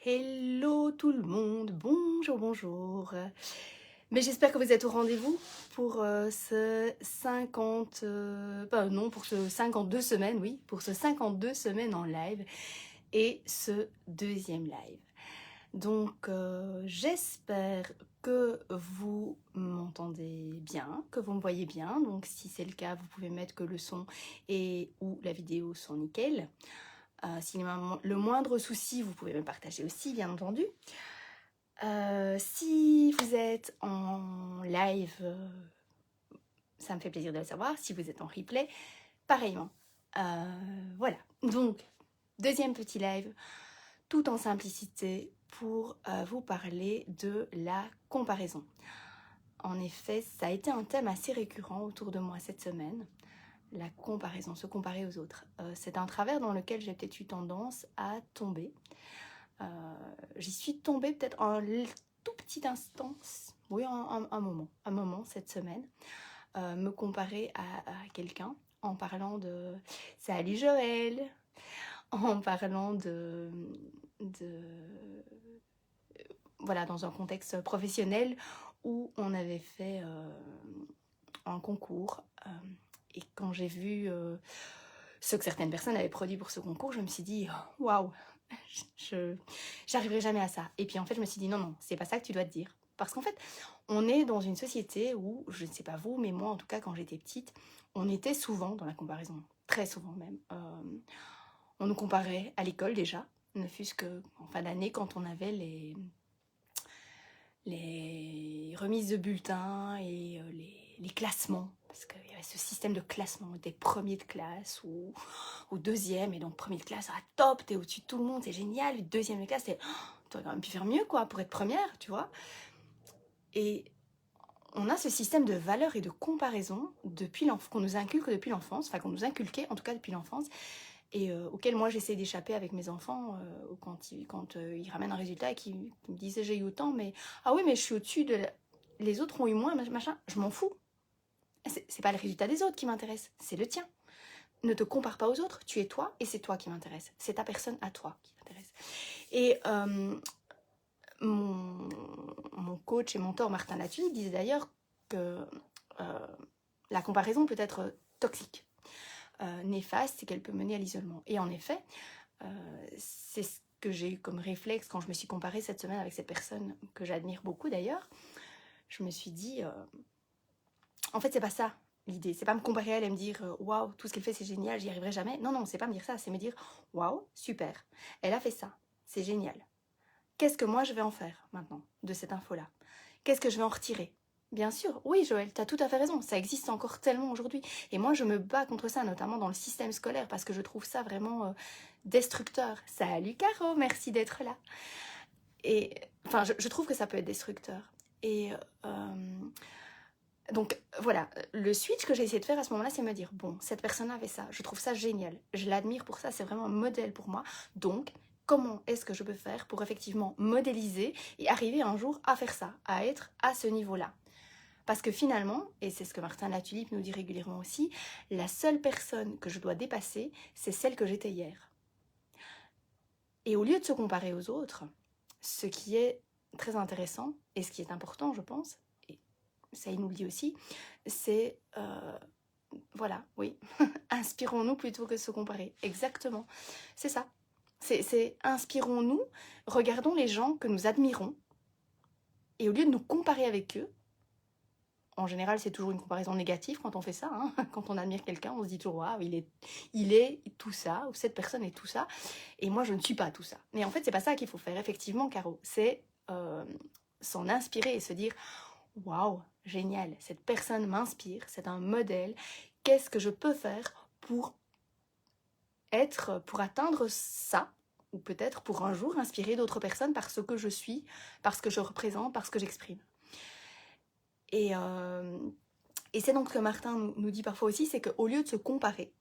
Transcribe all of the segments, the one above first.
Hello tout le monde, bonjour, bonjour. Mais j'espère que vous êtes au rendez-vous pour ce 50... pour ce 52 semaines, oui, pour ce 52 semaines en live et ce deuxième live. Donc j'espère que vous m'entendez bien, que vous me voyez bien. Donc si c'est le cas, vous pouvez mettre que le son et ou la vidéo sont nickel. Si le moindre souci, vous pouvez me partager aussi, bien entendu. Si vous êtes en live, ça me fait plaisir de le savoir. Si vous êtes en replay, pareillement. Voilà. Donc, deuxième petit live, tout en simplicité, pour vous parler de la comparaison. En effet, ça a été un thème assez récurrent autour de moi cette semaine. La comparaison, se comparer aux autres. C'est un travers dans lequel j'ai peut-être eu tendance à tomber. J'y suis tombée peut-être en tout petit instant, oui, un moment cette semaine, me comparer à quelqu'un en parlant de salut Joël, en parlant voilà, dans un contexte professionnel où on avait fait un concours. Et quand j'ai vu ce que certaines personnes avaient produit pour ce concours, je me suis dit waouh, j'arriverai jamais à ça. Et puis en fait, je me suis dit non, c'est pas ça que tu dois te dire. Parce qu'en fait, on est dans une société où, je ne sais pas vous, mais moi en tout cas quand j'étais petite, on était souvent dans la comparaison, très souvent même. On nous comparait à l'école déjà, ne fût-ce qu'en fin d'année quand on avait les remises de bulletins et les classements, parce qu'il y avait ce système de classement, des premiers de classe ou deuxième, et donc premier de classe, ah top, t'es au-dessus de tout le monde, c'est génial, deuxième de classe, t'aurais quand même pu faire mieux quoi, pour être première, tu vois. Et on a ce système de valeurs et de comparaison qu'on nous inculque depuis l'enfance, enfin qu'on nous inculquait en tout cas depuis l'enfance, et auquel moi j'essaie d'échapper avec mes enfants quand ils ramènent un résultat et qu'ils me disent j'ai eu autant, mais ah oui mais je suis au-dessus les autres ont eu moins, machin, je m'en fous. C'est pas le résultat des autres qui m'intéresse, c'est le tien. Ne te compare pas aux autres, tu es toi et c'est toi qui m'intéresse, c'est ta personne à toi qui m'intéresse. Et mon coach et mentor Martin Lattuille disait d'ailleurs que la comparaison peut être toxique, néfaste, et qu'elle peut mener à l'isolement. Et en effet, c'est ce que j'ai eu comme réflexe quand je me suis comparée cette semaine avec cette personne que j'admire beaucoup d'ailleurs. Je me suis dit, en fait c'est pas ça l'idée, c'est pas me comparer à elle et me dire waouh, tout ce qu'elle fait c'est génial, j'y arriverai jamais. Non, c'est pas me dire ça, c'est me dire waouh, super, elle a fait ça, c'est génial. Qu'est-ce que moi je vais en faire maintenant de cette info-là? Qu'est-ce que je vais en retirer? Bien sûr, oui Joël, tu as tout à fait raison, ça existe encore tellement aujourd'hui. Et moi je me bats contre ça, notamment dans le système scolaire, parce que je trouve ça vraiment destructeur. Salut Caro, merci d'être là. Et enfin, je trouve que ça peut être destructeur. Et donc voilà, le switch que j'ai essayé de faire à ce moment-là, c'est me dire, bon, cette personne avait ça, je trouve ça génial, je l'admire pour ça, c'est vraiment un modèle pour moi. Donc, comment est-ce que je peux faire pour effectivement modéliser et arriver un jour à faire ça, à être à ce niveau-là? Parce que finalement, et c'est ce que Martin Latulippe nous dit régulièrement aussi, la seule personne que je dois dépasser, c'est celle que j'étais hier. Et au lieu de se comparer aux autres, ce qui est très intéressant, et ce qui est important, je pense, et ça il nous le dit aussi, c'est, voilà, oui, inspirons-nous plutôt que de se comparer. Exactement, c'est ça. C'est inspirons-nous, regardons les gens que nous admirons, et au lieu de nous comparer avec eux, en général, c'est toujours une comparaison négative quand on fait ça. Hein. Quand on admire quelqu'un, on se dit toujours waouh, il est tout ça, ou cette personne est tout ça, et moi je ne suis pas tout ça. Mais en fait, c'est pas ça qu'il faut faire, effectivement, Caro. C'est s'en inspirer et se dire waouh, génial, cette personne m'inspire, c'est un modèle. Qu'est-ce que je peux faire pour atteindre ça, ou peut-être pour un jour inspirer d'autres personnes par ce que je suis, parce que je représente, parce que j'exprime. Et c'est donc ce que Martin nous dit parfois aussi, c'est qu'au lieu de se comparer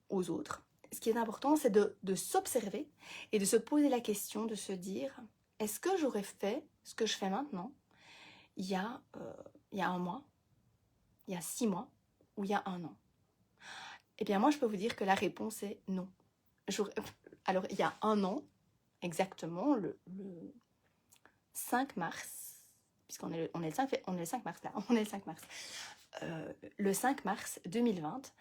aux autres, ce qui est important, c'est de s'observer et de se poser la question, de se dire, est-ce que j'aurais fait ce que je fais maintenant il y a 1 mois, il y a 6 mois ou il y a 1 an? Eh bien moi, je peux vous dire que la réponse est non. Alors, il y a 1 an, exactement le 5 mars, puisqu'on est on est le 5 mars là, on est le 5 mars. Le 5 mars 2020,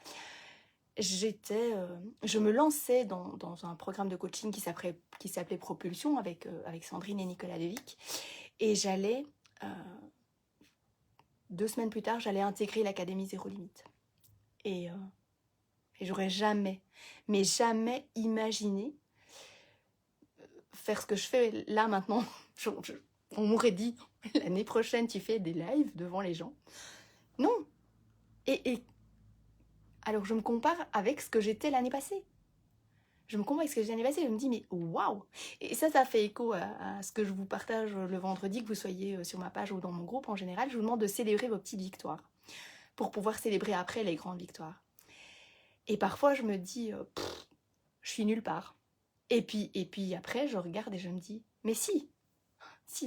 je me lançais dans un programme de coaching qui s'appelait Propulsion avec Sandrine et Nicolas Devic. Et j'allais, 2 semaines plus tard, j'allais intégrer l'Académie Zéro Limite. Et j'aurais jamais, mais jamais imaginé faire ce que je fais là maintenant. On m'aurait dit, l'année prochaine, tu fais des lives devant les gens. Non. Et alors, je me compare avec ce que j'étais l'année passée. Je me compare avec ce que j'étais l'année passée. Je me dis, mais waouh! Et ça fait écho à ce que je vous partage le vendredi, que vous soyez sur ma page ou dans mon groupe en général. Je vous demande de célébrer vos petites victoires pour pouvoir célébrer après les grandes victoires. Et parfois, je me dis, je suis nulle part. Et puis après, je regarde et je me dis, mais si,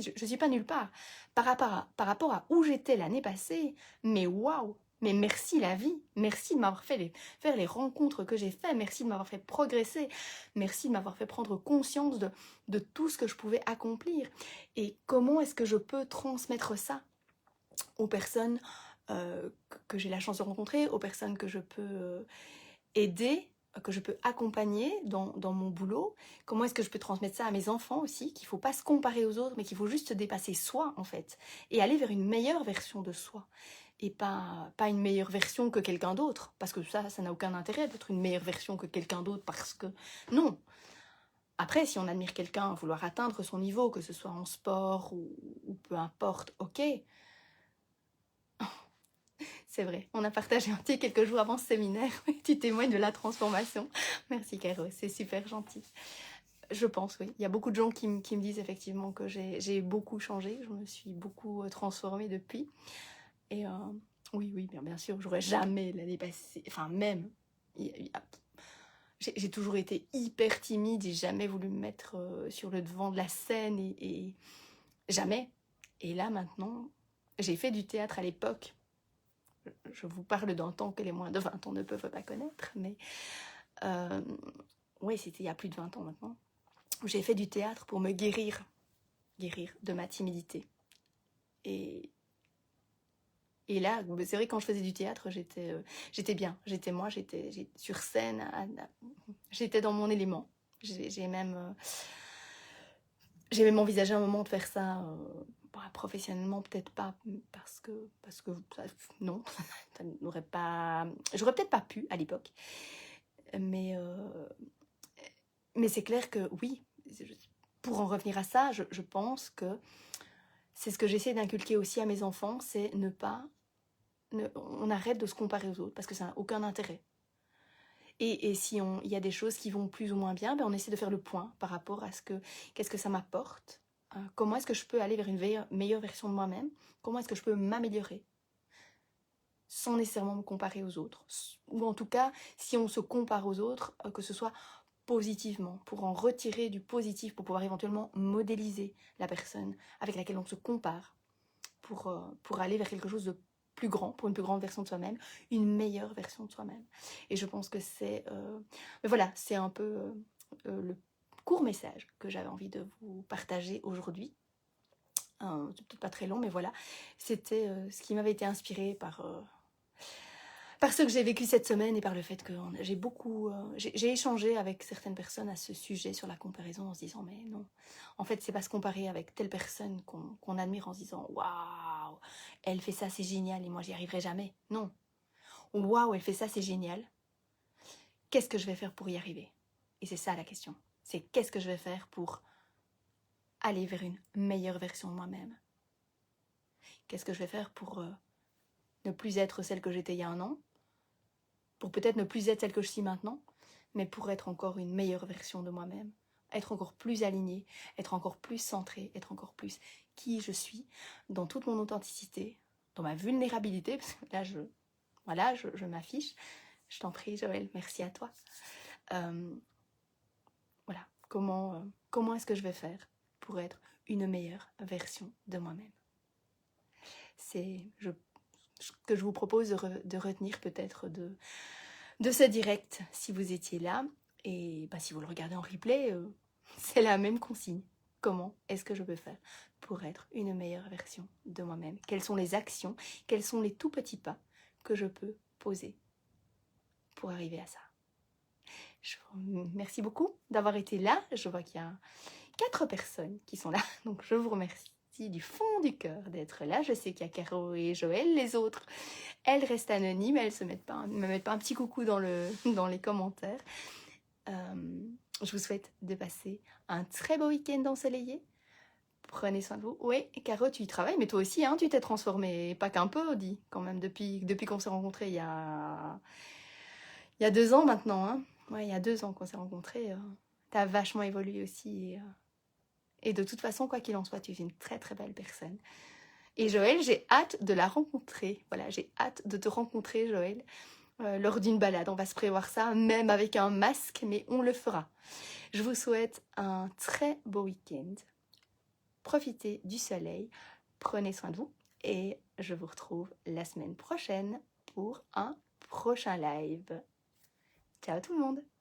je suis pas nulle part. Par rapport à où j'étais l'année passée, mais waouh! Mais merci la vie, merci de m'avoir fait faire les rencontres que j'ai fait, merci de m'avoir fait progresser, merci de m'avoir fait prendre conscience de tout ce que je pouvais accomplir. Et comment est-ce que je peux transmettre ça aux personnes que j'ai la chance de rencontrer, aux personnes que je peux aider, que je peux accompagner dans mon boulot. Comment est-ce que je peux transmettre ça à mes enfants aussi, qu'il ne faut pas se comparer aux autres, mais qu'il faut juste se dépasser soi, en fait, et aller vers une meilleure version de soi, et pas une meilleure version que quelqu'un d'autre, parce que ça n'a aucun intérêt d'être une meilleure version que quelqu'un d'autre, parce que non. Après, si on admire quelqu'un, vouloir atteindre son niveau, que ce soit en sport ou peu importe, ok. C'est vrai, on a partagé un thé quelques jours avant ce séminaire. Tu témoignes de la transformation. Merci Caro, c'est super gentil. Je pense, oui. Il y a beaucoup de gens qui me disent effectivement que j'ai beaucoup changé. Je me suis beaucoup transformée depuis. Et oui, bien sûr, j'aurais jamais l'année passée... Enfin, même... J'ai toujours été hyper timide. J'ai jamais voulu me mettre sur le devant de la scène. Et jamais. Et là, maintenant, j'ai fait du théâtre à l'époque. Je vous parle d'un temps que les moins de 20 ans ne peuvent pas connaître, mais oui, c'était il y a plus de 20 ans maintenant. J'ai fait du théâtre pour me guérir de ma timidité. Et là, c'est vrai, quand je faisais du théâtre, j'étais bien, j'étais moi, j'étais sur scène, j'étais dans mon élément. J'ai même envisagé un moment de faire ça professionnellement, peut-être pas, parce que non, ça n'aurait pas, j'aurais peut-être pas pu à l'époque, mais c'est clair que oui, pour en revenir à ça, je pense que c'est ce que j'essaie d'inculquer aussi à mes enfants, c'est on arrête de se comparer aux autres, parce que ça n'a aucun intérêt. Et si il y a des choses qui vont plus ou moins bien, on essaie de faire le point par rapport à qu'est-ce que ça m'apporte, comment est-ce que je peux aller vers une meilleure version de moi-même, comment est-ce que je peux m'améliorer, sans nécessairement me comparer aux autres. Ou en tout cas, si on se compare aux autres, que ce soit positivement, pour en retirer du positif, pour pouvoir éventuellement modéliser la personne avec laquelle on se compare, pour aller vers quelque chose de plus grand, pour une plus grande version de soi-même, une meilleure version de soi-même. Et je pense que c'est... mais voilà, c'est un peu le court message que j'avais envie de vous partager aujourd'hui. C'est peut-être pas très long, mais voilà. C'était ce qui m'avait été inspiré par ce que j'ai vécu cette semaine et par le fait que j'ai échangé avec certaines personnes à ce sujet sur la comparaison en se disant mais non, en fait c'est pas se comparer avec telle personne qu'on admire en se disant waouh, elle fait ça, c'est génial et moi j'y arriverai jamais. Non, waouh, elle fait ça, c'est génial. Qu'est-ce que je vais faire pour y arriver? Et c'est ça la question. C'est qu'est-ce que je vais faire pour aller vers une meilleure version de moi-même? Qu'est-ce que je vais faire pour ne plus être celle que j'étais il y a un an? Pour peut-être ne plus être celle que je suis maintenant, mais pour être encore une meilleure version de moi-même, être encore plus alignée, être encore plus centrée, être encore plus qui je suis, dans toute mon authenticité, dans ma vulnérabilité, parce que là, je m'affiche. Je t'en prie, Joël, merci à toi. Voilà, comment est-ce que je vais faire pour être une meilleure version de moi-même? C'est ce que je vous propose de retenir peut-être de ce direct, si vous étiez là, et si vous le regardez en replay, c'est la même consigne. Comment est-ce que je peux faire pour être une meilleure version de moi-même? Quelles sont les actions, quels sont les tout petits pas que je peux poser pour arriver à ça? Je vous remercie beaucoup d'avoir été là. Je vois qu'il y a 4 personnes qui sont là, donc je vous remercie du fond du cœur d'être là. Je sais qu'il y a Caro et Joël, les autres, elles restent anonymes, elles ne me mettent pas un petit coucou dans les commentaires. Je vous souhaite de passer un très beau week-end ensoleillé. Prenez soin de vous. Oui, Caro, tu y travailles, mais toi aussi, hein, tu t'es transformée, pas qu'un peu, Audi, quand même, depuis qu'on s'est rencontrés il y a 2 ans maintenant. Hein. Ouais, il y a 2 ans qu'on s'est rencontrés. T'as vachement évolué aussi. Et de toute façon, quoi qu'il en soit, tu es une très très belle personne. Et Joël, j'ai hâte de la rencontrer. Voilà, j'ai hâte de te rencontrer, Joël, lors d'une balade. On va se prévoir ça, même avec un masque, mais on le fera. Je vous souhaite un très beau week-end. Profitez du soleil, prenez soin de vous et je vous retrouve la semaine prochaine pour un prochain live. Ciao tout le monde!